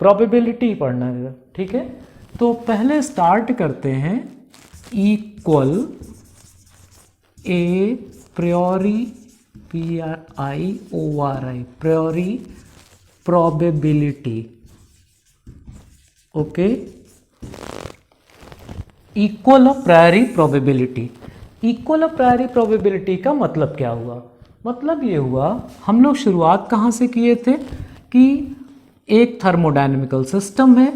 Probability पढ़ना है, ठीक है। तो पहले स्टार्ट करते हैं equal A प्रियोरी PRIORI प्रियोरी probability, okay. Equal of priori probability. Equal of priori probability का मतलब क्या हुआ? मतलब ये हुआ, हम लोग शुरुआत कहाँ से किए थे कि एक थर्मोडायनेमिकल सिस्टम है,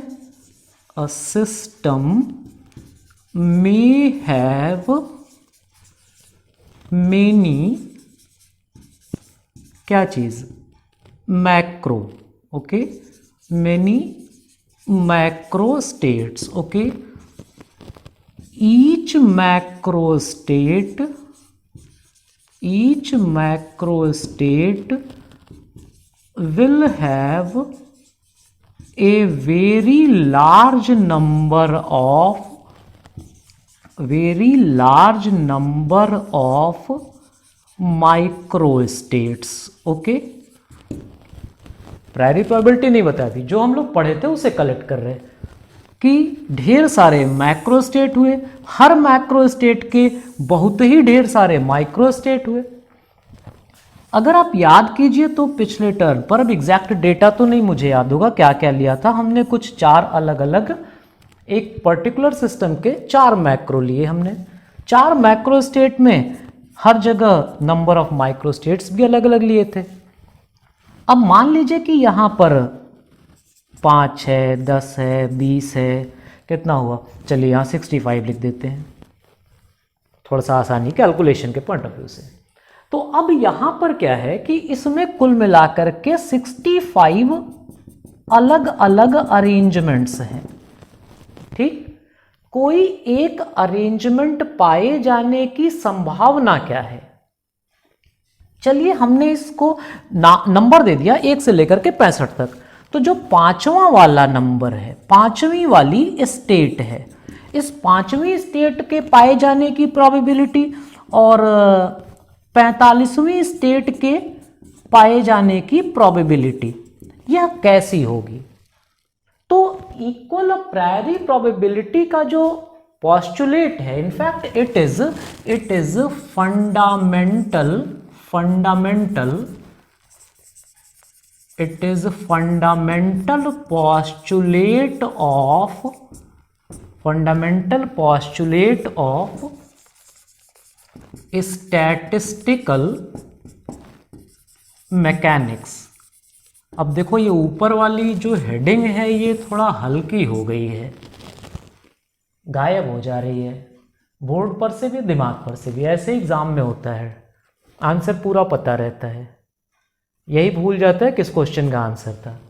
a system may have many क्या चीज macro, okay, many macro states, okay. each macro state will have a very large number of micro states, okay. Priori probability नहीं बताई थी, जो हम लोग पढ़े थे उसे कलेक्ट कर रहे हैं कि ढेर सारे मैक्रो स्टेट हुए, हर मैक्रो स्टेट के बहुत ही ढेर सारे माइक्रो स्टेट हुए। अगर आप याद कीजिए तो पिछले टर्म पर, अब एग्जैक्ट डेटा तो नहीं मुझे याद होगा क्या क्या लिया था हमने, कुछ 4 अलग अलग एक पर्टिकुलर सिस्टम के 4 मैक्रो लिए हमने। 4 मैक्रो स्टेट में हर जगह नंबर ऑफ माइक्रो स्टेट्स भी अलग अलग लिए थे। अब मान लीजिए कि यहां पर 5 है, 10 है, 20 है, कितना हुआ, चलिए यहां 65 लिख देते हैं, थोड़ा सा आसानी कैलकुलेशन के पॉइंट ऑफ व्यू से। तो अब यहां पर क्या है कि इसमें कुल मिलाकर के 65 अलग अलग अरेंजमेंट्स हैं, ठीक। कोई एक अरेंजमेंट पाए जाने की संभावना क्या है? चलिए हमने इसको नंबर दे दिया 1 से लेकर के 65 तक। तो जो 5वां वाला नंबर है, 5वीं वाली स्टेट है, इस 5वीं स्टेट के पाए जाने की प्रोबेबिलिटी और 45वीं स्टेट के पाए जाने की प्रोबेबिलिटी, यह कैसी होगी? तो इक्वल प्रायरी प्रोबेबिलिटी का जो पॉस्टुलेट है, in fact it is fundamental postulate of statistical mechanics। अब देखो ये ऊपर वाली जो हेडिंग है ये थोड़ा हल्की हो गई है, गायब हो जा रही है, बोर्ड पर से भी दिमाग पर से भी। ऐसे एग्जाम में होता है, आंसर पूरा पता रहता है, यही भूल जाता है किस क्वेश्चन का आंसर था।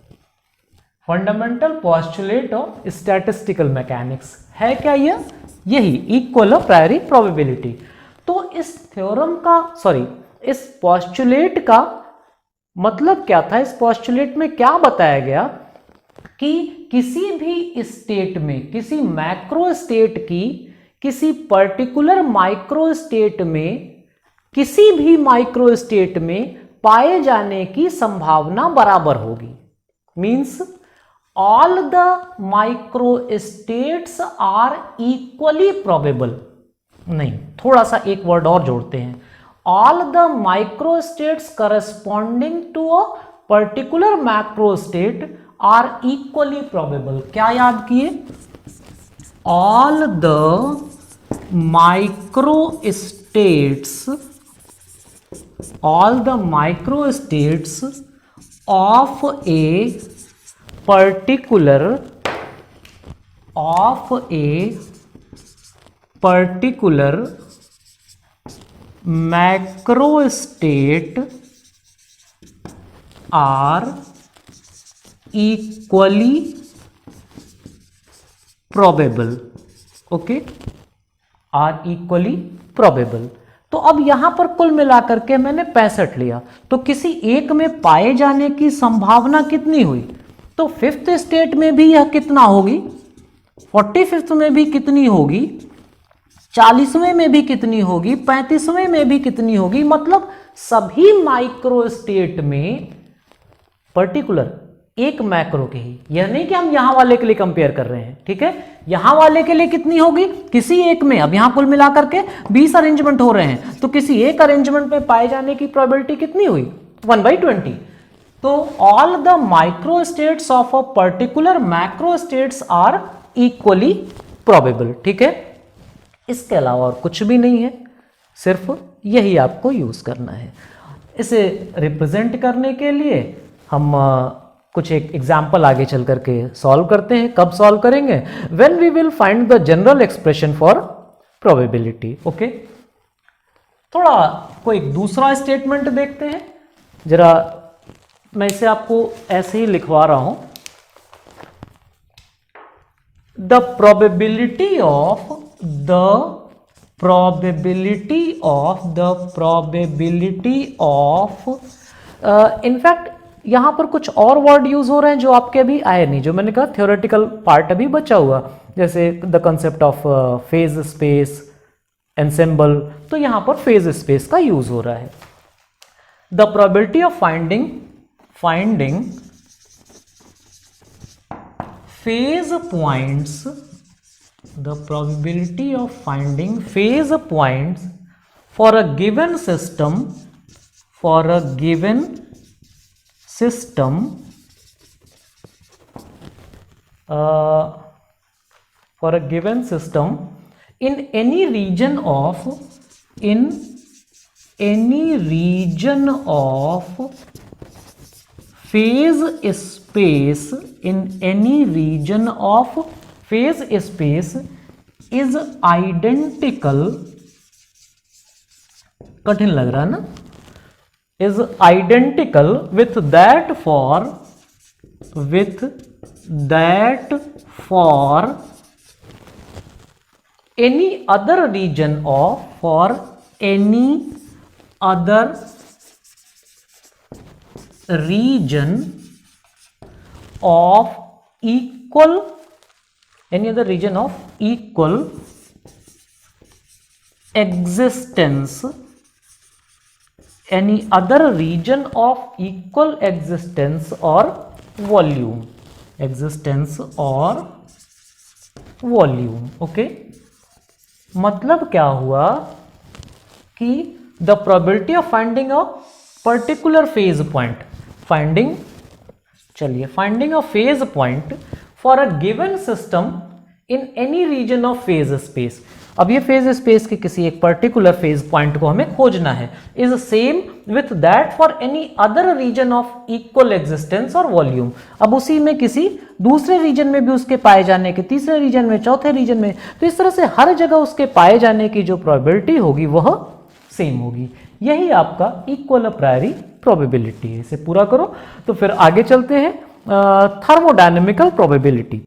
Fundamental postulate of statistical mechanics है क्या ये? यही इक्वल ऑफ प्रायरी प्रोबेबिलिटी। तो इस थ्योरम का, इस पॉस्टुलेट का मतलब क्या था? इस पॉस्टुलेट में क्या बताया गया कि किसी भी स्टेट में, किसी मैक्रो स्टेट की किसी पर्टिकुलर माइक्रो स्टेट में, किसी भी माइक्रो स्टेट में पाए जाने की संभावना बराबर होगी। Means all the micro states are equally probable. नहीं, थोड़ा सा एक वर्ड और जोड़ते हैं, all the micro states corresponding to a particular macro state are equally probable। क्या याद किए? all the micro states of a particular macro state are equally probable, okay, are equally probable. तो अब यहां पर कुल मिलाकर के मैंने 65 लिया, तो किसी एक में पाए जाने की संभावना कितनी हुई? तो 5th स्टेट में भी यह कितना होगी, 45th में भी कितनी होगी, 40वें में भी कितनी होगी, 35वें में भी कितनी होगी। मतलब सभी माइक्रो स्टेट में पर्टिकुलर एक मैक्रो के ही, यह नहीं कि हम यहां वाले के लिए कंपेयर कर रहे हैं, ठीक है। यहां वाले के लिए कितनी होगी, किसी एक में, अब यहां कुल मिलाकर के 20 अरेंजमेंट हो रहे हैं, तो किसी एक अरेंजमेंट में पाए जाने की प्रोबेबिलिटी कितनी हुई, 1/20। तो all the micro states of a particular macro states are equally probable, ठीक है। इसके अलावा और कुछ भी नहीं है, सिर्फ यही आपको यूज करना है। इसे रिप्रेजेंट करने के लिए हम कुछ एक एग्जाम्पल आगे चल करके सॉल्व करते हैं। कब सॉल्व करेंगे, when we will find the general expression for probability, okay. थोड़ा कोई दूसरा स्टेटमेंट देखते हैं, जरा मैं इसे आपको ऐसे ही लिखवा रहा हूं। द प्रोबेबिलिटी ऑफ इनफैक्ट यहां पर कुछ और वर्ड यूज हो रहे हैं जो आपके अभी आए नहीं, जो मैंने कहा थ्योरेटिकल पार्ट अभी बचा हुआ, जैसे the concept of phase space, ensemble, तो यहां पर फेज स्पेस का यूज हो रहा है। The probability of finding phase points, the probability of finding phase points for a given system in any region of phase space, in any region of phase space is identical, कठिन लग रहा है ना, is identical with that for any other region of equal existence, or volume, okay. मतलब क्या हुआ कि the probability of finding a particular phase point, finding a phase point for a given system in any region of phase space. अब ये phase space के किसी एक particular phase point को हमें खोजना है, is same with that for any other region of equal existence और वॉल्यूम। अब उसी में किसी दूसरे रीजन में भी उसके पाए जाने के, तीसरे रीजन में, चौथे रीजन में, तो इस तरह से हर जगह उसके पाए जाने की जो प्रोबेबिलिटी होगी वह सेम होगी। यही आपका इक्वल प्रायरी प्रोबेबिलिटी है। इसे पूरा करो तो फिर आगे चलते हैं थर्मोडायनेमिकल प्रोबेबिलिटी।